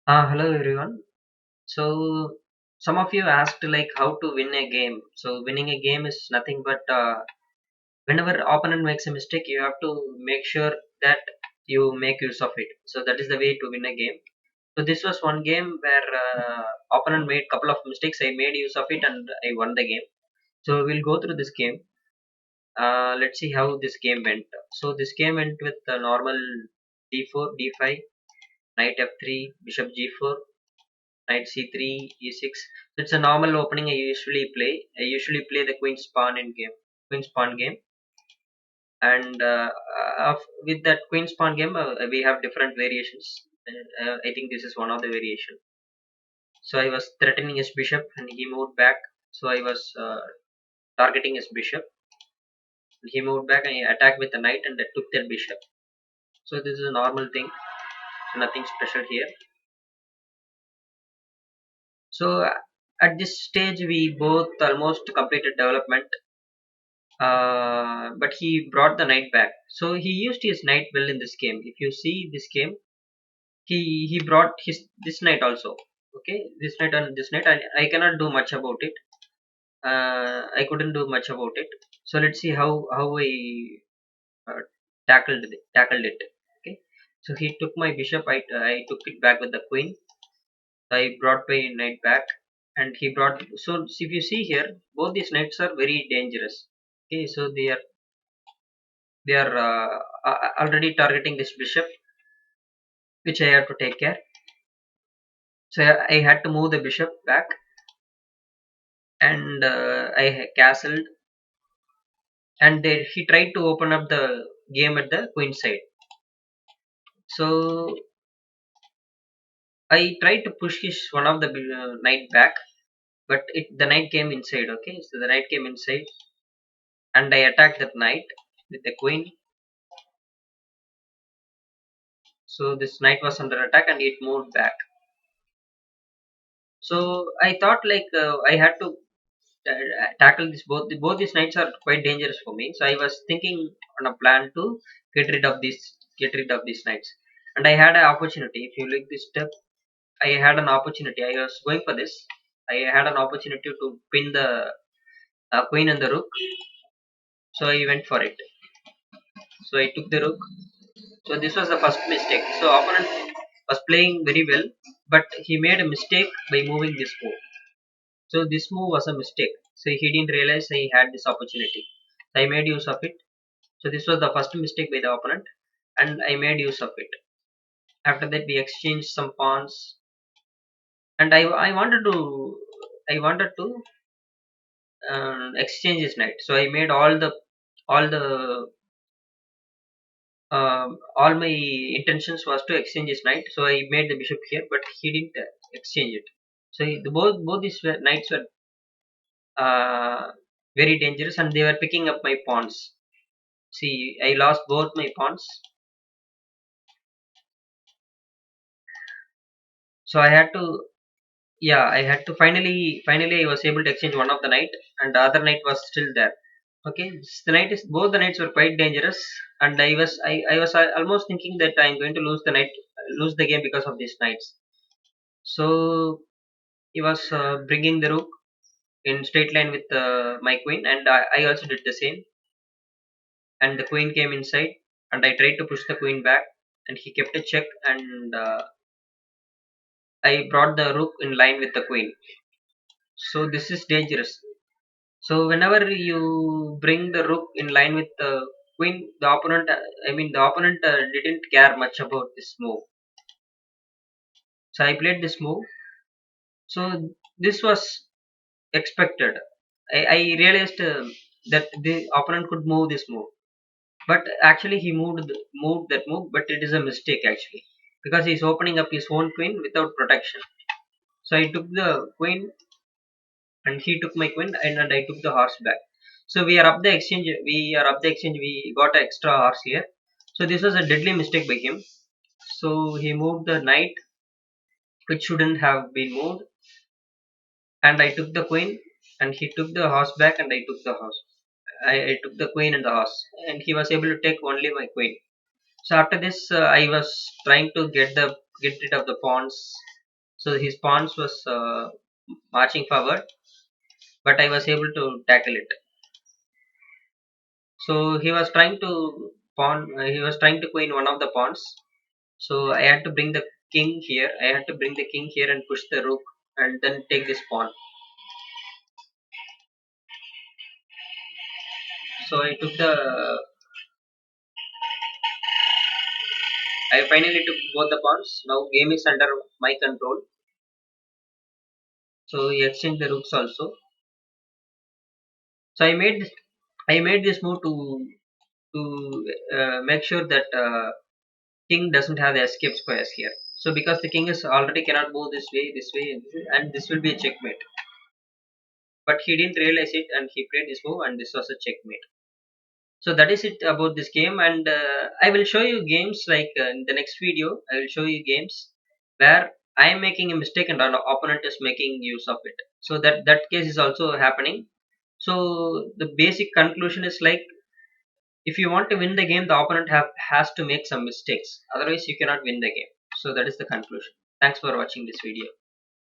Hello everyone. So some of you asked like how to win a game. So winning a game is nothing but whenever opponent makes a mistake, you have to make sure that you make use of it. So that is the way to win a game. So this was one game where opponent made couple of mistakes. I made use of it and I won the game. So we'll go through this game. Let's see how this game went. So this game went with the normal d4, d5, knight f3, bishop g4, knight c3, e6. It's a normal opening I usually play. I usually play the queen pawn game, and with that queen pawn game, we have different variations. I think this is one of the variation. So I was threatening his bishop, and he moved back. So I was targeting his bishop. He moved back, and I attacked with the knight, and I took that bishop. So this is a normal thing. So nothing special here. So at this stage, we both almost completed development, but he brought the knight back. So he used his knight well in this game. If you see this game, he brought his this knight also. Okay, this knight and this knight. I cannot do much about it. I couldn't do much about it. So let's see how I uh, tackled it. Okay, so he took my bishop. I took it back with the queen. I brought my knight back, and he brought. So if you see here, both these knights are very dangerous. Okay, so they are already targeting this bishop, which I have to take care. So I had to move the bishop back, and I castled, and he tried to open up the game at the queen side. So I tried to push his one of the knight back, but the knight came inside. Okay, so the knight came inside, and I attacked that knight with the queen. So this knight was under attack, and it moved back. So I thought like I had to tackle this both these knights are quite dangerous for me. So I was thinking on a plan to get rid of these knights, and I had an opportunity. If you look this step, I had an opportunity. I was going for this. I had an opportunity to pin the queen and the rook, so I went for it. So I took the rook. So this was the first mistake. So opponent was playing very well, but he made a mistake by moving this move. So this move was a mistake. So he didn't realize he had this opportunity. So I made use of it. So this was the first mistake by the opponent, and I made use of it. After that, we exchanged some pawns, and I wanted to exchange his knight. So I made all the all my intentions was to exchange his knight. So I made the bishop here, but he didn't exchange it. So both these knights were uh, very dangerous, and they were picking up my pawns. See, I lost both my pawns, so I had to. Yeah, I had to finally I was able to exchange one of the knight, and the other knight was still there. Okay, the knight is both the knights were quite dangerous, and I was almost thinking that I'm going to lose the game because of these knights. So he was bringing the rook in straight line with my queen, and I also did the same. And the queen came inside, and I tried to push the queen back, and he kept a check, and I brought the rook in line with the queen. So this is dangerous. So whenever you bring the rook in line with the queen, the opponent didn't care much about this move. So I played this move. So this was expected. I realized that the opponent could move this move, but actually he moved that move. But it is a mistake actually, because he's opening up his own queen without protection. So I took the queen, and he took my queen, and I took the horse back. So we are up the exchange. We are up the exchange. We got an extra horse here. So this was a deadly mistake by him. So he moved the knight, which shouldn't have been moved, and I took the queen, and he took the horse back, and I took the horse. I took the queen and the horse, and he was able to take only my queen. So after this, I was trying to get the get rid of the pawns. So his pawns was marching forward, but I was able to tackle it. So he was trying to he was trying to queen one of the pawns. So I had to bring the king here. I had to bring the king here and push the rook and then take this pawn. So I finally took both the pawns. Now game is under my control. So he exchanged the rooks also. So I made this move to make sure that king doesn't have the escape squares here. So because the king is already cannot move this way, and this will be a checkmate. But he didn't realize it, and he played this move, and this was a checkmate. So that is it about this game, and I will show you games like in the next video. I will show you games where I am making a mistake and an opponent is making use of it. So that case is also happening. So the basic conclusion is like, if you want to win the game, the opponent has to make some mistakes. Otherwise, you cannot win the game. So that is the conclusion. Thanks for watching this video.